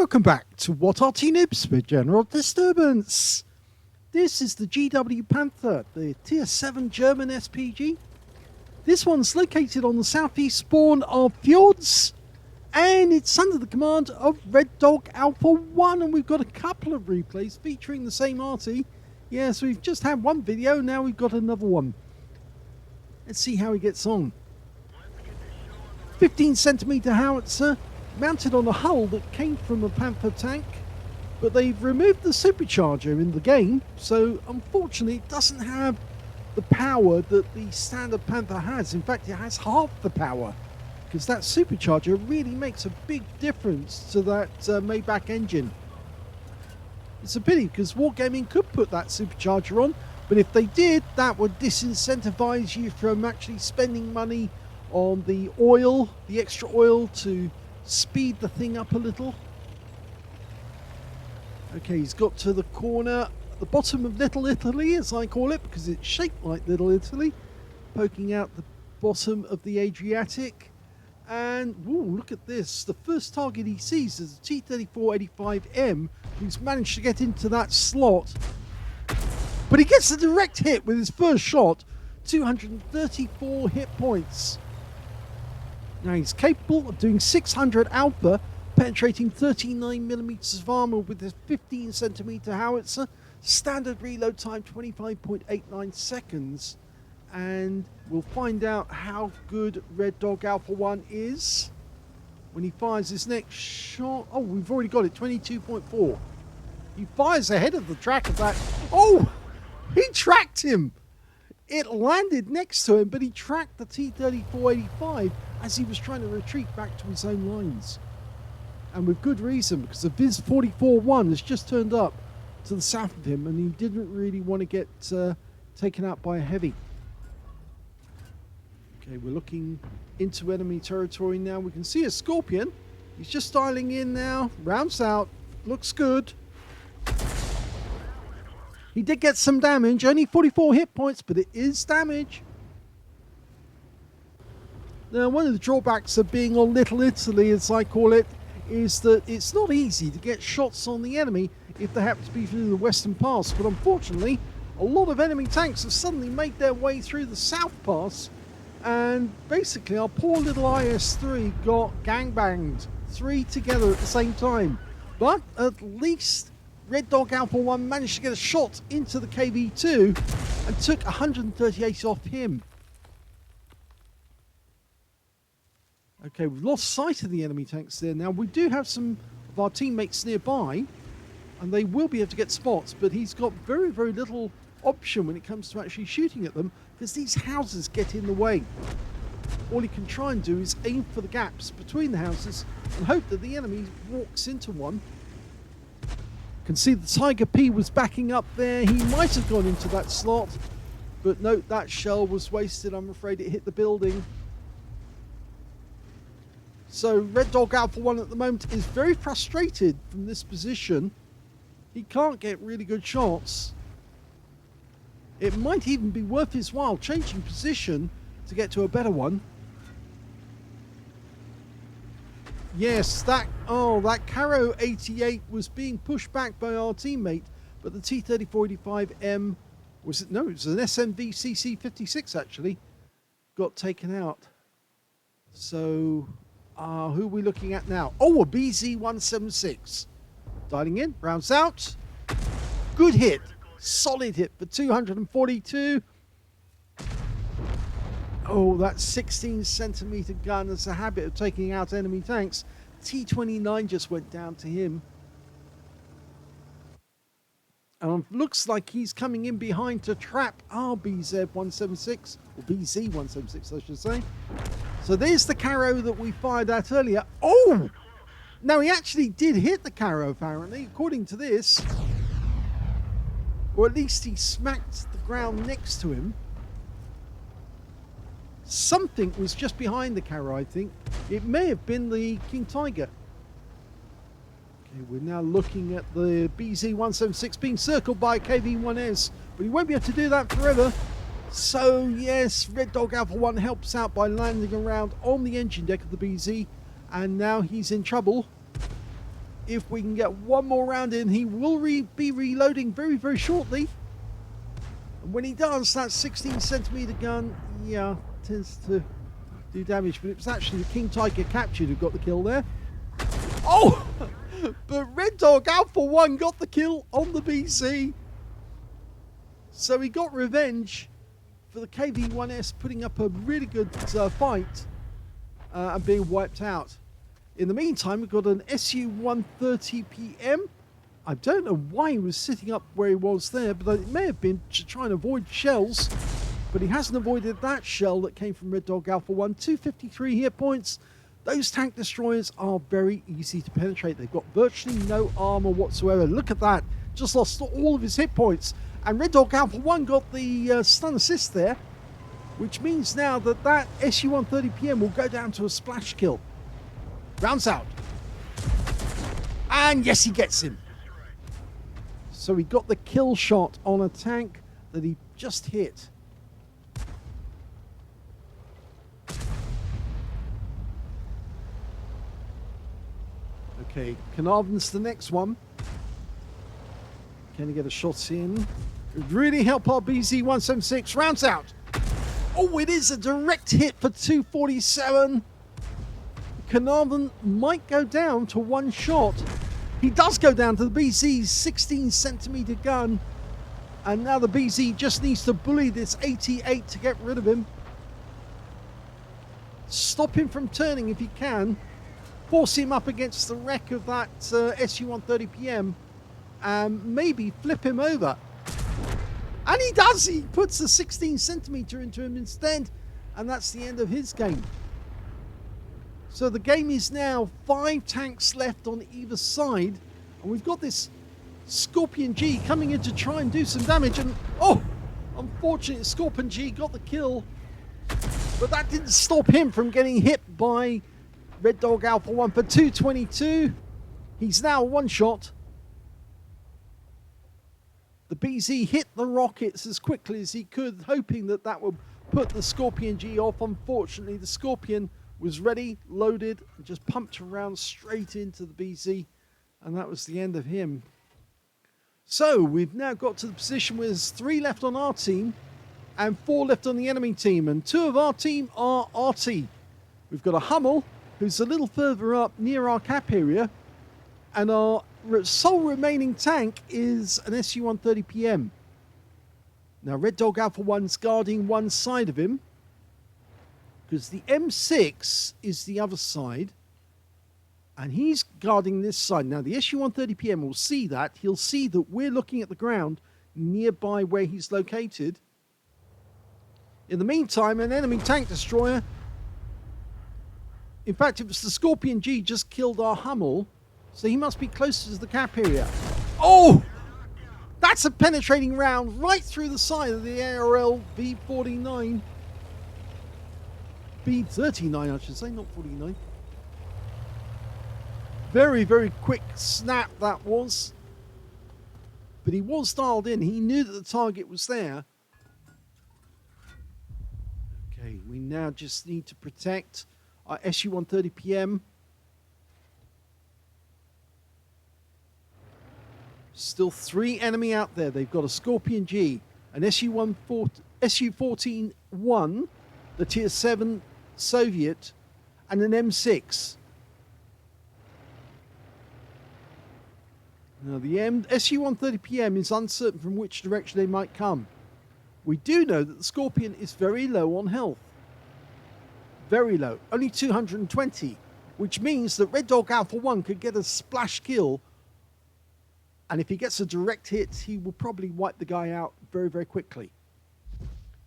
Welcome back to What Arty Noobs with General Disturbance. This is the GW Panther, the Tier 7 German SPG. This one's located on the southeast spawn of Fjords, and it's under the command of Red Dog Alpha 1, and we've got a couple of replays featuring the same Arty. Yes, we've just had one video, now we've got another one. Let's see how he gets on. 15cm howitzer, mounted on a hull that came from a Panther tank, but they've removed the supercharger in the game, so unfortunately it doesn't have the power that the standard Panther has. In fact, it has half the power, because that supercharger really makes a big difference to that Maybach engine. It's a pity, because Wargaming could put that supercharger on, but if they did, that would disincentivize you from actually spending money on the oil, the extra oil, to speed the thing up a little. Okay, he's got to the corner, the bottom of Little Italy, as I call it, because it's shaped like Little Italy, poking out the bottom of the Adriatic. And ooh, look at this, the first target he sees is a T-34-85M, who's managed to get into that slot, but he gets a direct hit with his first shot. 234 hit points. Now he's capable of doing 600 alpha, penetrating 39mm of armor with his 15cm howitzer. Standard reload time 25.89 seconds. And we'll find out how good Red Dog Alpha 1 is when he fires his next shot. Oh, we've already got it, 22.4. He fires ahead of the track of that. Oh, he tracked him. It landed next to him, but he tracked the T-34-85 as he was trying to retreat back to his own lines. And with good reason, because the Viz 44-1 has just turned up to the south of him, and he didn't really want to get taken out by a heavy. Okay, we're looking into enemy territory now. We can see a Scorpion. He's just styling in now, rounds out, looks good. He did get some damage, only 44 hit points, but it is damage. Now, one of the drawbacks of being on Little Italy, as I call it, is that it's not easy to get shots on the enemy if they happen to be through the Western Pass. But unfortunately, a lot of enemy tanks have suddenly made their way through the South Pass, and basically our poor little IS-3 got gangbanged, 3 together at the same time. But at least Red Dog Alpha 1 managed to get a shot into the KV-2 and took 138 off him. Okay, we've lost sight of the enemy tanks there now. We do have some of our teammates nearby, and they will be able to get spots, but he's got very, very little option when it comes to actually shooting at them, because these houses get in the way. All he can try and do is aim for the gaps between the houses and hope that the enemy walks into one. Can see the Tiger P was backing up there. He might have gone into that slot, but no, that shell was wasted. I'm afraid it hit the building. So Red Dog Alpha 1 at the moment is very frustrated from this position. He can't get really good shots. It might even be worth his while changing position to get to a better one. Yes, that Caro 88 was being pushed back by our teammate, but the T-34-85M was it? No, it was an SMV CC-56 actually, got taken out. So, who are we looking at now? Oh, a BZ-176. Dialing in, rounds out. Good hit, solid hit for 242. Oh, that 16cm gun has a habit of taking out enemy tanks. T-29 just went down to him. And looks like he's coming in behind to trap our BZ-176, or BZ-176 I should say. So there's the Caro that we fired at earlier. Oh! Now he actually did hit the Caro apparently, according to this. Or at least he smacked the ground next to him. Something was just behind the Caro, I think. It may have been the King Tiger. Okay, we're now looking at the BZ-176 being circled by KV-1S, but he won't be able to do that forever. So yes, Red Dog Alpha 1 helps out by landing around on the engine deck of the BZ, and now he's in trouble. if we can get one more round in. He will be reloading very, very shortly. And when he does, that 16 centimeter gun, yeah, tends to do damage. But it was actually the King Tiger captured who got the kill there. Oh! But Red Dog Alpha 1 got the kill on the BC. So he got revenge for the KV-1S putting up a really good fight and being wiped out. In the meantime, we've got an SU-130PM. I don't know why he was sitting up where he was there, but it may have been to try and avoid shells. But he hasn't avoided that shell that came from Red Dog Alpha 1. 253 hit points. Those tank destroyers are very easy to penetrate. They've got virtually no armor whatsoever. Look at that. Just lost all of his hit points. And Red Dog Alpha 1 got the stun assist there, which means now that that SU-130PM will go down to a splash kill. Rounds out. And yes, he gets him. So he got the kill shot on a tank that he just hit. Okay, Carnarvon's the next one. Can he get a shot in? It would really help our BZ-176. Rounds out. Oh, it is a direct hit for 247. Carnarvon might go down to one shot. He does go down to the BZ's 16 centimeter gun. And now the BZ just needs to bully this 88 to get rid of him. Stop him from turning if he can. Force him up against the wreck of that SU-130PM. And maybe flip him over. And he does! He puts the 16 centimeter into him instead. And that's the end of his game. So the game is now 5 tanks left on either side. And we've got this Scorpion G coming in to try and do some damage. And, oh! Unfortunately, Scorpion G got the kill. But that didn't stop him from getting hit by Red Dog Alpha 1 for 222. He's now one shot. The BZ hit the rockets as quickly as he could, hoping that that would put the Scorpion G off. Unfortunately, the Scorpion was ready, loaded, and just pumped around straight into the BZ. And that was the end of him. So we've now got to the position where there's 3 left on our team and 4 left on the enemy team. And 2 of our team are Arty. We've got a Hummel, who's a little further up near our cap area. And our sole remaining tank is an SU-130PM. Now, Red Dog Alpha 1's guarding one side of him, because the M6 is the other side, and he's guarding this side. Now, the SU-130PM will see that. He'll see that we're looking at the ground nearby where he's located. In the meantime, an enemy tank destroyer, in fact, it was the Scorpion G just killed our Hummel, so he must be closer to the cap area. Oh! That's a penetrating round right through the side of the ARL B49. B39, I should say, not 49. Very, very quick snap that was. But he was dialed in. He knew that the target was there. Okay, we now just need to protect our SU-130PM. Still 3 enemy out there. They've got a Scorpion G, an SU-14-1, the Tier 7 Soviet, and an M6. Now the SU-130PM is uncertain from which direction they might come. We do know that the Scorpion is very low on health. Very low. Only 220, which means that Red Dog Alpha 1 could get a splash kill. And if he gets a direct hit, he will probably wipe the guy out very, very quickly.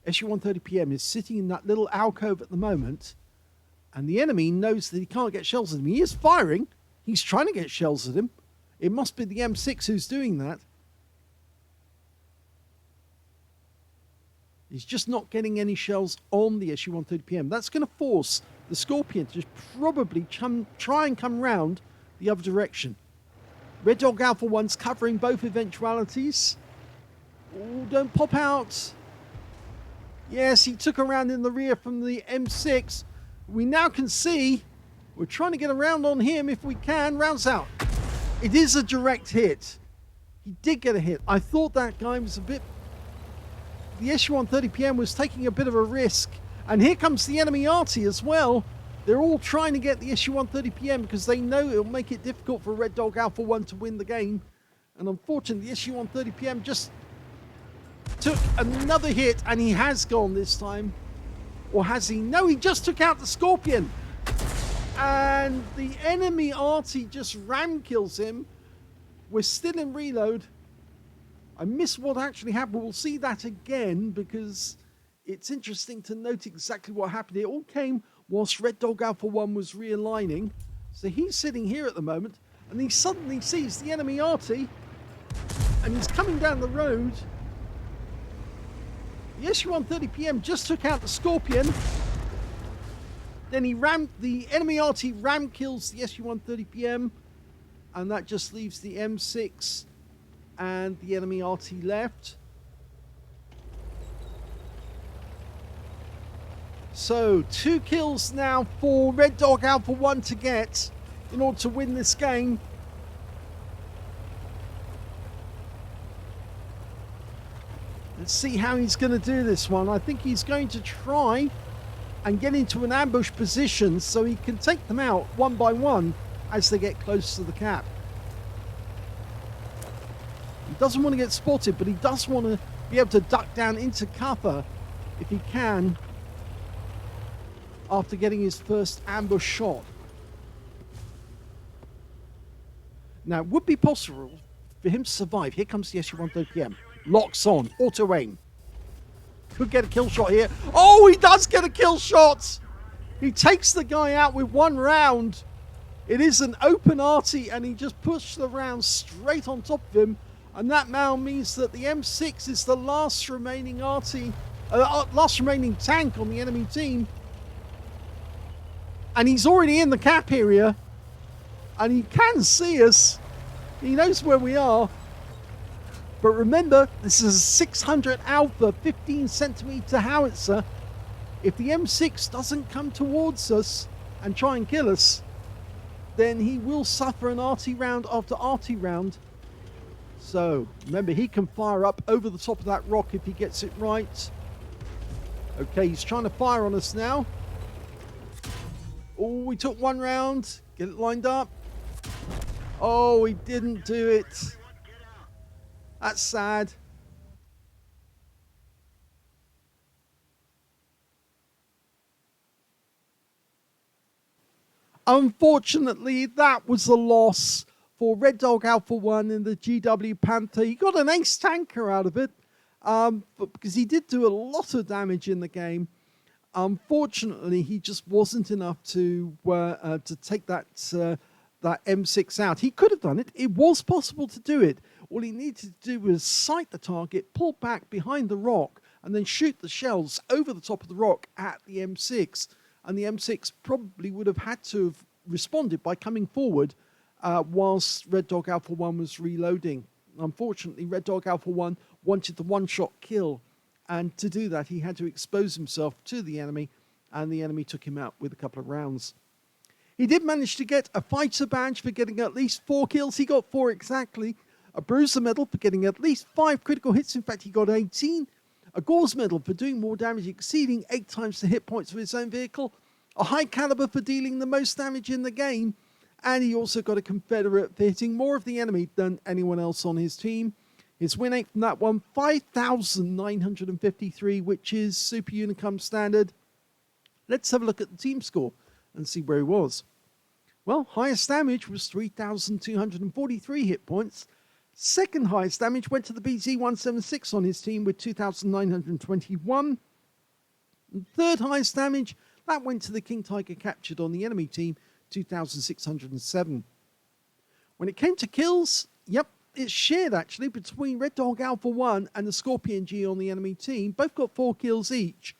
SU-130PM is sitting in that little alcove at the moment. And the enemy knows that he can't get shells at him. He is firing. He's trying to get shells at him. It must be the M6 who's doing that. He's just not getting any shells on the SU-130PM. That's going to force the Scorpion to just probably try and come round the other direction. Red Dog Alpha 1's covering both eventualities. Oh, don't pop out. Yes, he took a round in the rear from the M6. We now can see. We're trying to get around on him if we can. Rounds out. It is a direct hit. He did get a hit. I thought that guy was a bit... The SU-130PM was taking a bit of a risk. And here comes the enemy Arty as well. They're all trying to get the SU-130PM because they know it'll make it difficult for Red Dog Alpha 1 to win the game. And unfortunately, the SU-130PM just took another hit, and he has gone this time. Or has he? No, he just took out the Scorpion. And the enemy Arty just ram kills him. We're still in reload. I missed what actually happened. We'll see that again because it's interesting to note exactly what happened. It all came whilst Red Dog Alpha 1 was realigning. So he's sitting here at the moment, and he suddenly sees the enemy Arty, and he's coming down the road. The SU-130PM just took out the Scorpion. Then the enemy Arty ram kills the SU-130PM, and that just leaves the M6 and the enemy Arty left. So 2 kills now for Red Dog Alpha 1 to get in order to win this game. Let's see how he's going to do this one. I think he's going to try and get into an ambush position so he can take them out one by one as they get close to the cap. He doesn't want to get spotted, but he does want to be able to duck down into cover if he can after getting his first ambush shot. Now, it would be possible for him to survive. Here comes the SU-130PM. Locks on. Auto aim. Could get a kill shot here. Oh, he does get a kill shot! He takes the guy out with 1 round. It is an open Arty, and he just pushed the round straight on top of him. And that now means that the M6 is the last remaining Arty, last remaining tank on the enemy team. And he's already in the cap area. And he can see us. He knows where we are. But remember, this is a 600 Alpha 15 centimeter howitzer. If the M6 doesn't come towards us and try and kill us, then he will suffer an Arty round after Arty round. So remember, he can fire up over the top of that rock if he gets it right. Okay, he's trying to fire on us now. Oh, we took 1 round. Get it lined up. Oh, he didn't do it. That's sad. Unfortunately, that was a loss for Red Dog Alpha 1 in the GW Panther. He got an ace tanker out of it, but because he did do a lot of damage in the game. Unfortunately, he just wasn't enough to take that M6 out. He could have done it. It was possible to do it. All he needed to do was sight the target, pull back behind the rock, and then shoot the shells over the top of the rock at the M6. And the M6 probably would have had to have responded by coming forward whilst Red Dog Alpha 1 was reloading. Unfortunately, Red Dog Alpha 1 wanted the one-shot kill. And to do that, he had to expose himself to the enemy, and the enemy took him out with a couple of rounds. He did manage to get a fighter badge for getting at least 4 kills. He got 4 exactly. A bruiser medal for getting at least 5 critical hits. In fact, he got 18. A Gauze medal for doing more damage, exceeding 8 times the hit points of his own vehicle. A high caliber for dealing the most damage in the game. And he also got a Confederate for hitting more of the enemy than anyone else on his team. His win rate from that one, 5,953, which is Super Unicum standard. Let's have a look at the team score and see where he was. Well, highest damage was 3,243 hit points. Second highest damage went to the BZ176 on his team with 2,921. And third highest damage, that went to the King Tiger captured on the enemy team, 2,607. When it came to kills, yep, it's shared actually between Red Dog Alpha 1 and the Scorpion G on the enemy team. Both got 4 kills each.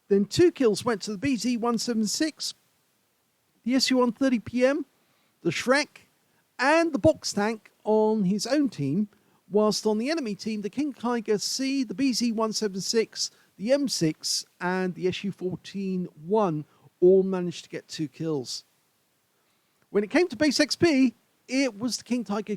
Then 2 kills went to the BZ176, the SU-130PM, the Shrek, and the Box Tank on his own team, whilst on the enemy team, the King Tiger C, the BZ176, the M6, and the SU-14-1 all managed to get 2 kills. When it came to base XP, it was the King Tiger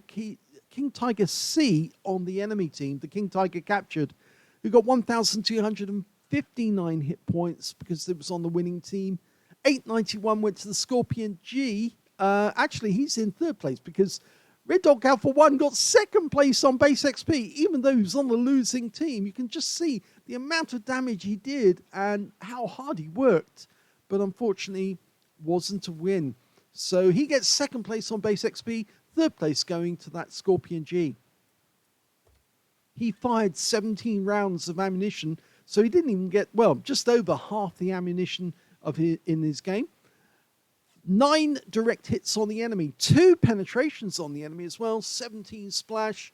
C on the enemy team, the King Tiger captured, who got 1,259 hit points because it was on the winning team. 891 went to the Scorpion G. Actually, he's in third place because Red Dog Alpha 1 got second place on base XP, even though he was on the losing team. You can just see the amount of damage he did and how hard he worked, but unfortunately wasn't a win. So he gets second place on base XP, third place going to that Scorpion G. He fired 17 rounds of ammunition, so he didn't even get, well, just over half the ammunition in his game. 9 direct hits on the enemy, 2 penetrations on the enemy as well, 17 splash,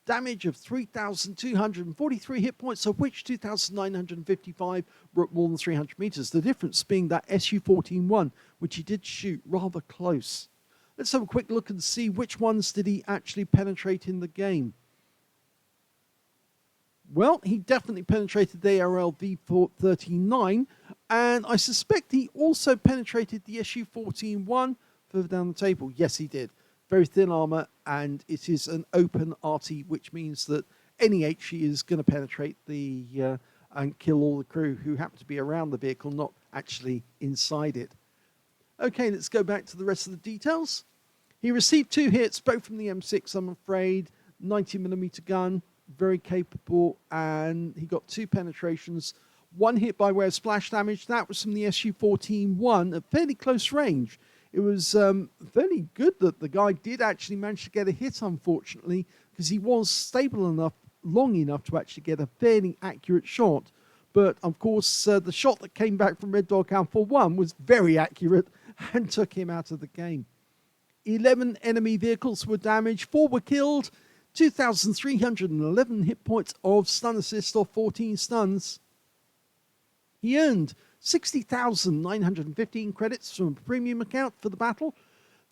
damage of 3,243 hit points, of which 2,955 were at more than 300 meters. The difference being that SU-14-1, which he did shoot rather close. Let's have a quick look and see which ones did he actually penetrate in the game. Well, he definitely penetrated the ARL V439, and I suspect he also penetrated the SU-14-1 further down the table. Yes, he did. Very thin armor, and it is an open Arty, which means that any HE is going to penetrate the and kill all the crew who happen to be around the vehicle, not actually inside it. Okay, let's go back to the rest of the details. He received 2 hits, both from the M6, I'm afraid. 90mm gun, very capable, and he got 2 penetrations. 1 hit by way of splash damage. That was from the SU-14-1 at fairly close range. It was fairly good that the guy did actually manage to get a hit, unfortunately, because he was stable enough, long enough to actually get a fairly accurate shot. But, of course, the shot that came back from Red Dog Alpha 1 was very accurate and took him out of the game. 11 enemy vehicles were damaged, 4 were killed, 2,311 hit points of stun assist or 14 stuns. He earned 60,915 credits from a premium account for the battle,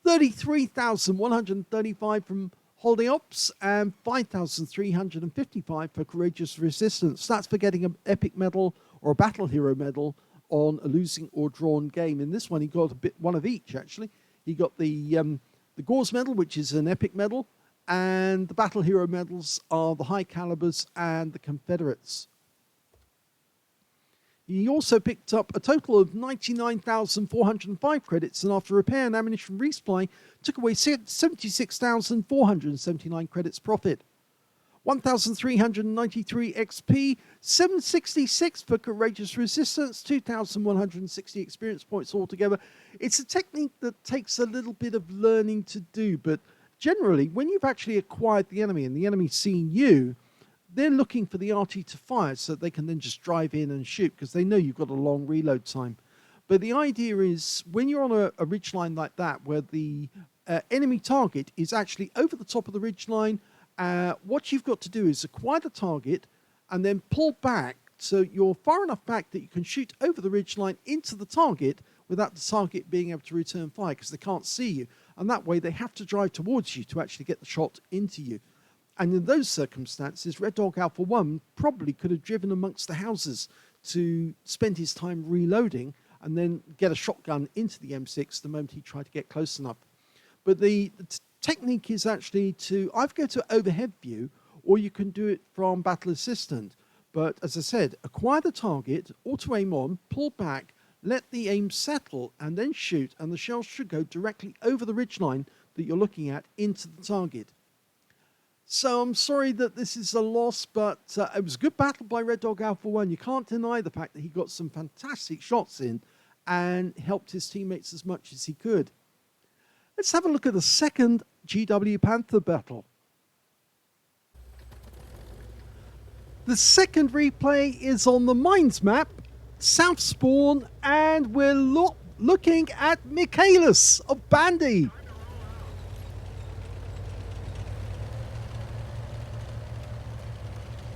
33,135 from holding ops, and 5,355 for courageous resistance. That's for getting an epic medal or a battle hero medal on a losing or drawn game. In this one, he got one of each, actually. He got the Gauze medal, which is an epic medal, and the battle hero medals are the High Calibers and the Confederates. He also picked up a total of 99,405 credits, and after repair and ammunition resupply, took away 76,479 credits profit. 1,393 XP, 766 for courageous resistance, 2,160 experience points altogether. It's a technique that takes a little bit of learning to do, but generally, when you've actually acquired the enemy and the enemy's seen you, they're looking for the Arty to fire so that they can then just drive in and shoot because they know you've got a long reload time. But the idea is when you're on a ridgeline like that where the enemy target is actually over the top of the ridgeline, what you've got to do is acquire the target and then pull back so you're far enough back that you can shoot over the ridgeline into the target without the target being able to return fire because they can't see you. And that way they have to drive towards you to actually get the shot into you. And in those circumstances, Red Dog Alpha 1 probably could have driven amongst the houses to spend his time reloading and then get a shotgun into the M6 the moment he tried to get close enough. But the technique is actually to either go to overhead view or you can do it from battle assistant. But as I said, acquire the target, auto aim on, pull back, let the aim settle and then shoot, and the shells should go directly over the ridgeline that you're looking at into the target. So I'm sorry that this is a loss, but it was a good battle by Red Dog Alpha 1. You can't deny the fact that he got some fantastic shots in and helped his teammates as much as he could. Let's have a look at the second GW Panther battle. The second replay is on the Mines map, South Spawn, and we're looking at Michalus of B4NDE.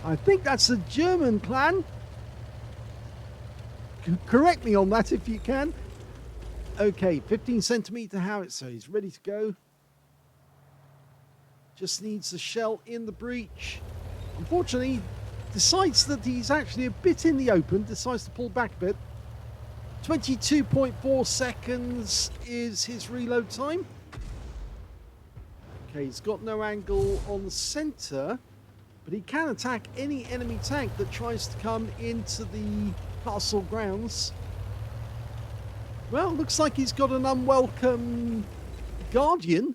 I think that's a German clan. Correct me on that if you can. Okay, 15 centimeter howitzer. He's ready to go. Just needs a shell in the breech. Unfortunately, decides that he's actually a bit in the open. Decides to pull back a bit. 22.4 seconds is his reload time. Okay, he's got no angle on the center, but he can attack any enemy tank that tries to come into the castle grounds. Well, looks like he's got an unwelcome guardian.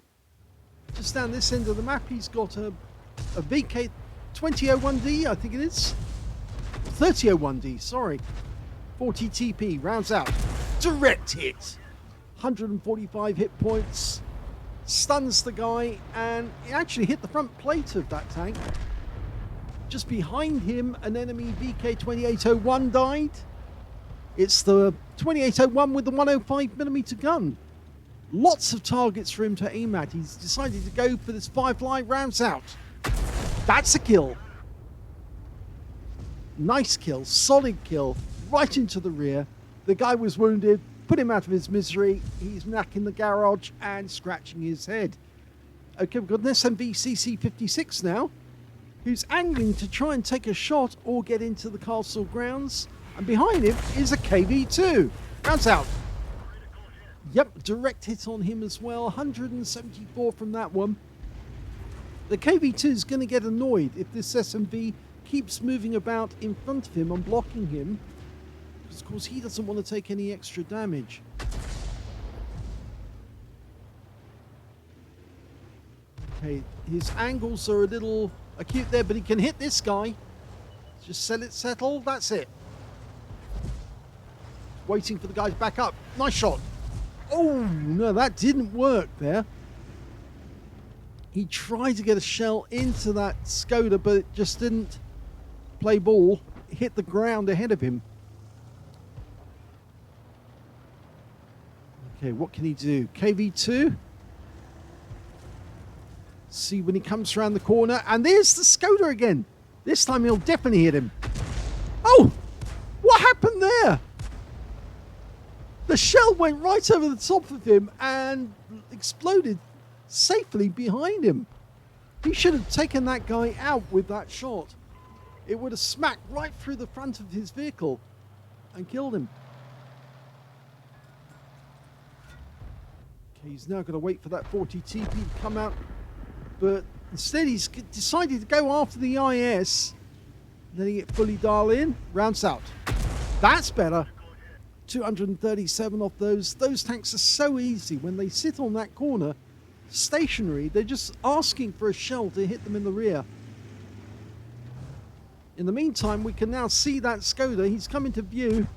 Just down this end of the map, he's got a VK 2001D, I think it is. 3001D, sorry. 40 TP, rounds out. Direct hit. 145 hit points. Stuns the guy, and he actually hit the front plate of that tank. Just behind him, an enemy VK 2801 died. It's the 2801 with the 105mm gun. Lots of targets for him to aim at. He's decided to go for this Firefly, rounds out. That's a kill. Nice kill, solid kill, right into the rear. The guy was wounded, put him out of his misery. He's back in the garage and scratching his head. Okay, we've got an SMV CC56 now, who's angling to try and take a shot or get into the castle grounds. And behind him is a KV2. Rounds out. Yep, direct hit on him as well. 174 from that one. The KV2 is going to get annoyed if this SMV keeps moving about in front of him and blocking him. Because, of course, he doesn't want to take any extra damage. Okay, his angles are a little acute there, but he can hit this guy. Just let it settle. That's it. Waiting for the guy to back up. Nice shot. Oh, no, that didn't work there. He tried to get a shell into that Skoda, but it just didn't play ball. It hit the ground ahead of him. Okay, what can he do? KV2. See when he comes around the corner. And there's the Skoda again. This time he'll definitely hit him. Oh, what happened there? The shell went right over the top of him and exploded safely behind him. He should have taken that guy out with that shot. It would have smacked right through the front of his vehicle and killed him. Okay, he's now going to wait for that 40 TP to come out. But instead he's decided to go after the IS. Then he get fully dial in. Rounds out. That's better. 237 off those. Those tanks are so easy when they sit on that corner, stationary. They're just asking for a shell to hit them in the rear. In the meantime, we can now see that Skoda. He's come into view.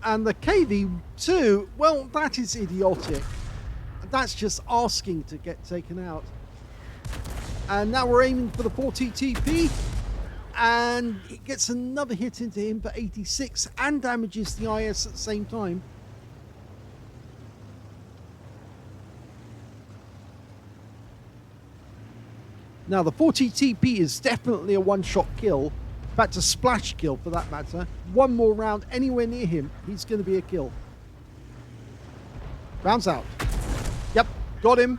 And the KV2, well, that is idiotic. That's just asking to get taken out. And now we're aiming for the 40 TP. And it gets another hit into him for 86 and damages the IS at the same time. Now the 40 TP is definitely a one-shot kill. In fact, a splash kill for that matter. One more round anywhere near him, he's going to be a kill. Rounds out. Yep, got him.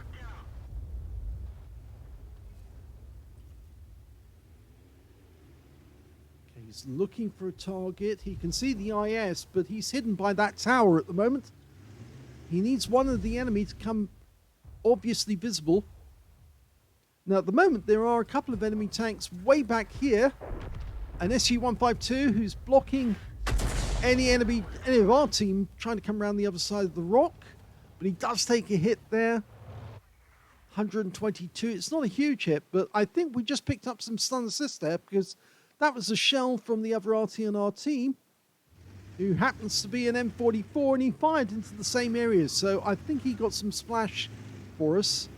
He's looking for a target. He can see the IS, but he's hidden by that tower at the moment. He needs one of the enemy to come obviously visible. Now, at the moment, there are a couple of enemy tanks way back here. An SU-152 who's blocking any of our team trying to come around the other side of the rock. But he does take a hit there. 122. It's not a huge hit, but I think we just picked up some stun assist there because that was a shell from the other Arty on our team, who happens to be an M44, and he fired into the same areas. So I think he got some splash for us.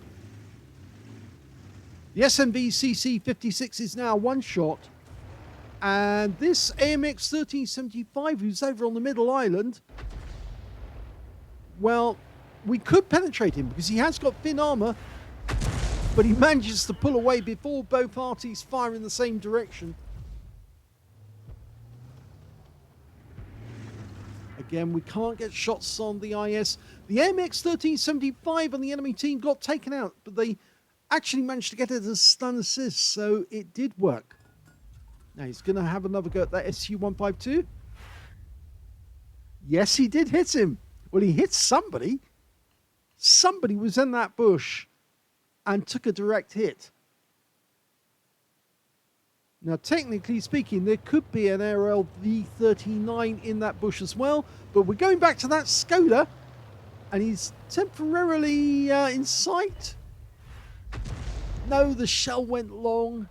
The SMV CC56 is now one shot. And this AMX 1375, who's over on the middle island, well, we could penetrate him because he has got thin armor, but he manages to pull away before both Artys fire in the same direction. Again, we can't get shots on the IS. The AMX 1375 on the enemy team got taken out, but they actually managed to get it as a stun assist, so it did work. Now he's going to have another go at that SU-152. Yes, he did hit him. Well, he hit somebody. somebody was in that bush and took a direct hit. Now, technically speaking, there could be an ARL V39 in that bush as well, but we're going back to that Skoda, and he's temporarily in sight. No, the shell went long.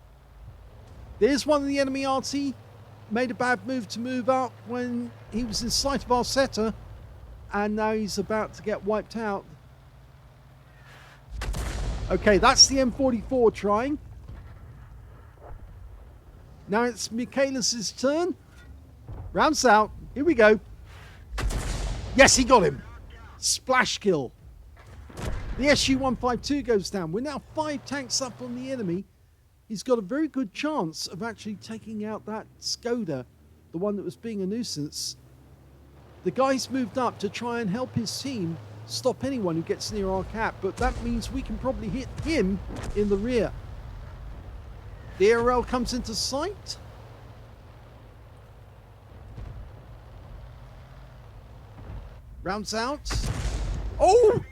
There's one of the enemy Arty. Made a bad move to move up when he was in sight of our setter, and now he's about to get wiped out. Okay, that's the M44 trying. Now it's Michalus' turn. Rounds out. Here we go. Yes, he got him. Splash kill. The SU-152 goes down. We're now 5 tanks up on the enemy. He's got a very good chance of actually taking out that Skoda, the one that was being a nuisance. The guy's moved up to try and help his team stop anyone who gets near our cap, but that means we can probably hit him in the rear. The ARL comes into sight. Rounds out. Oh!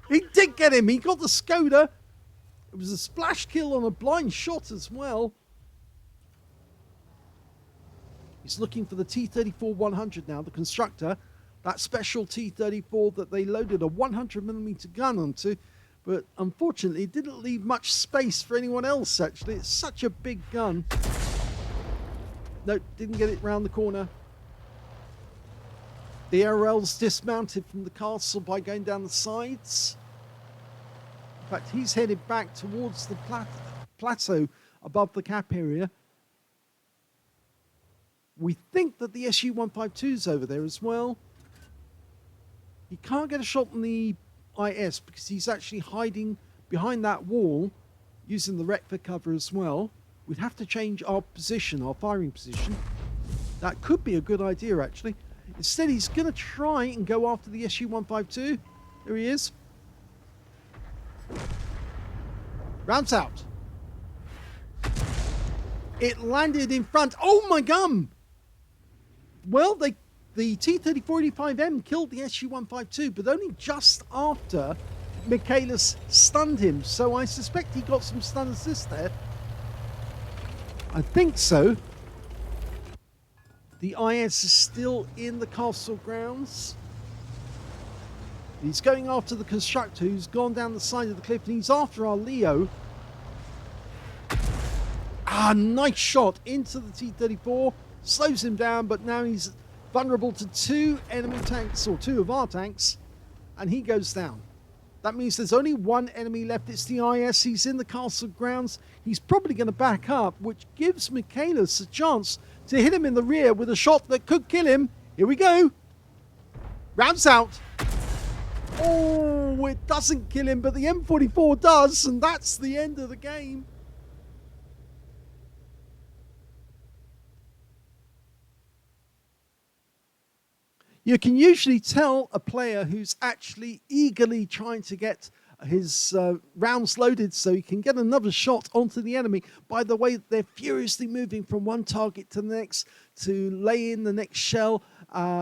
He did get him. He got the Skoda. It was a splash kill on a blind shot as well. He's looking for the T-34-100 now, the constructor. That special T-34 that they loaded a 100mm gun onto. But unfortunately, it didn't leave much space for anyone else, actually. It's such a big gun. No, didn't get it round the corner. The ARL's dismounted from the castle by going down the sides. In fact, he's headed back towards the plateau above the cap area. We think that the SU-152's over there as well. He can't get a shot on the IS because he's actually hiding behind that wall using the wreck for cover as well. We'd have to change our position, our firing position. That could be a good idea, actually. Instead, he's going to try and go after the SU-152. There he is. Rounds out. It landed in front. Oh my gum! Well, the T-3485M killed the SU-152, but only just after Michalus stunned him. So I suspect he got some stun assist there. I think so. The IS is still in the castle grounds. He's going after the constructor who's gone down the side of the cliff, and he's after our Leo. Ah, nice shot into the T-34. Slows him down, but now he's vulnerable to 2 enemy tanks, or 2 of our tanks, and he goes down. That means there's only 1 enemy left. It's the IS. He's in the castle grounds. He's probably going to back up, which gives Michalus a chance to hit him in the rear with a shot that could kill him. Here we go. Rounds out. Oh, it doesn't kill him, but the M44 does, and that's the end of the game. You can usually tell a player who's actually eagerly trying to get his rounds loaded so he can get another shot onto the enemy by the way they're furiously moving from one target to the next to lay in the next shell.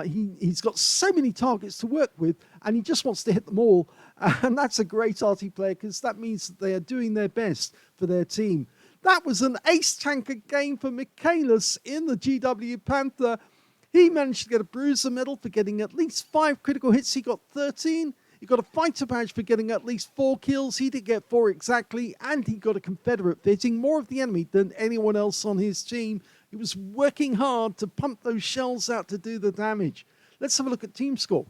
He's got so many targets to work with, and he just wants to hit them all. And that's a great Arty player, because that means that they are doing their best for their team. That was an ace tanker game for Michalus in the GW Panther. He managed to get a bruiser medal for getting at least 5 critical hits. He got 13. He got a fighter badge for getting at least 4 kills. He did get 4 exactly. And he got a Confederate, hitting more of the enemy than anyone else on his team. He was working hard to pump those shells out to do the damage. Let's have a look at team score.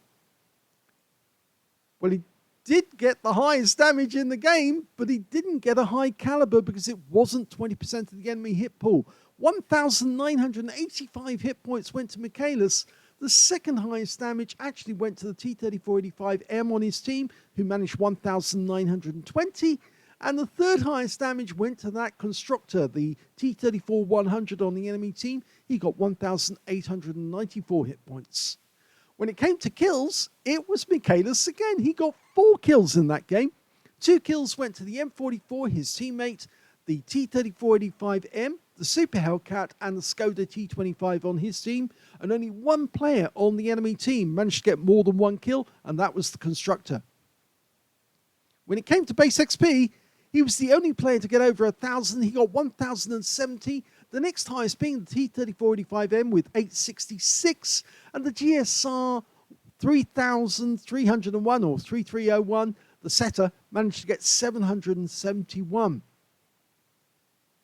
Well, he did get the highest damage in the game, but he didn't get a high caliber because it wasn't 20% of the enemy hit pool. 1,985 hit points went to Michalus. The second highest damage actually went to the T-3485M on his team, who managed 1,920. And the third highest damage went to that constructor, the T-34-100 on the enemy team. He got 1,894 hit points. When it came to kills, it was Michalus again. He got 4 kills in that game. 2 kills went to the M44, his teammate, the T-3485M, the Super Hellcat, and the Skoda T25 on his team, and only 1 player on the enemy team managed to get more than 1 kill, and that was the constructor. When it came to base XP, he was the only player to get over 1,000. He got 1,070. The next highest being the T3485M with 866, and the GSR 3,301 or 3301, the setter, managed to get 771.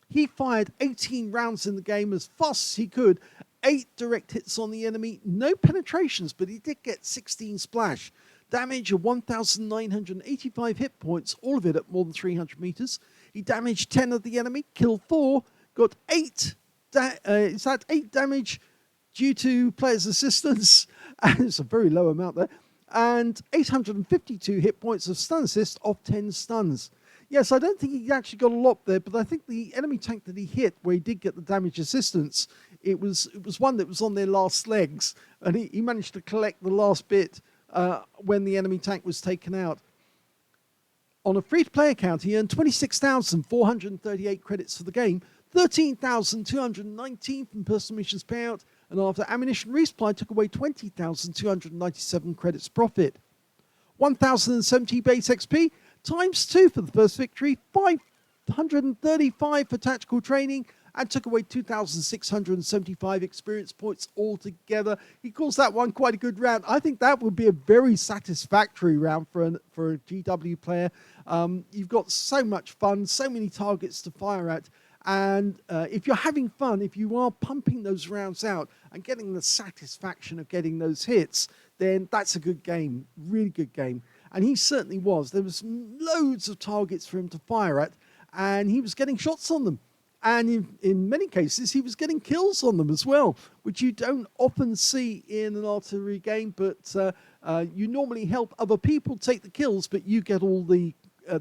He fired 18 rounds in the game as fast as he could, 8 direct hits on the enemy, no penetrations, but he did get 16 splash. Damage of 1,985 hit points, all of it at more than 300 meters. He damaged 10 of the enemy, killed 4, got 8 damage due to players' assistance, and it's a very low amount there, and 852 hit points of stun assist off 10 stuns. Yes, I don't think he actually got a lot there, but I think the enemy tank that he hit, where he did get the damage assistance, it was one that was on their last legs, and he managed to collect the last bit when the enemy tank was taken out. On a free-to-play account, he earned 26,438 credits for the game, 13,219 from personal missions payout, and after ammunition resupply took away 20,297 credits profit. 1,070 base XP, times 2 for the first victory, 535 for tactical training, and took away 2,675 experience points altogether. He calls that one quite a good round. I think that would be a very satisfactory round for a GW player. You've got so much fun, so many targets to fire at, and if you're having fun, if you are pumping those rounds out and getting the satisfaction of getting those hits, then that's a good game, really good game. And he certainly was. There was loads of targets for him to fire at, and he was getting shots on them. And in many cases, he was getting kills on them as well, which you don't often see in an artillery game, but you normally help other people take the kills, but you get all the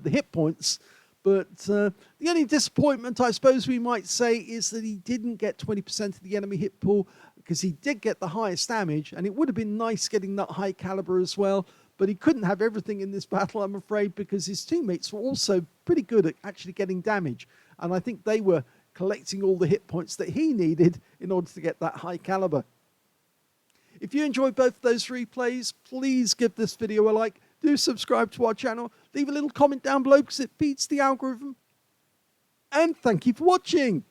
hit points. But the only disappointment, I suppose we might say, is that he didn't get 20% of the enemy hit pool, because he did get the highest damage, and it would have been nice getting that high caliber as well. But he couldn't have everything in this battle, I'm afraid, because his teammates were also pretty good at actually getting damage. And I think they were collecting all the hit points that he needed in order to get that high caliber. If you enjoyed both of those replays, please give this video a like. Do subscribe to our channel. Leave a little comment down below because it feeds the algorithm. And thank you for watching.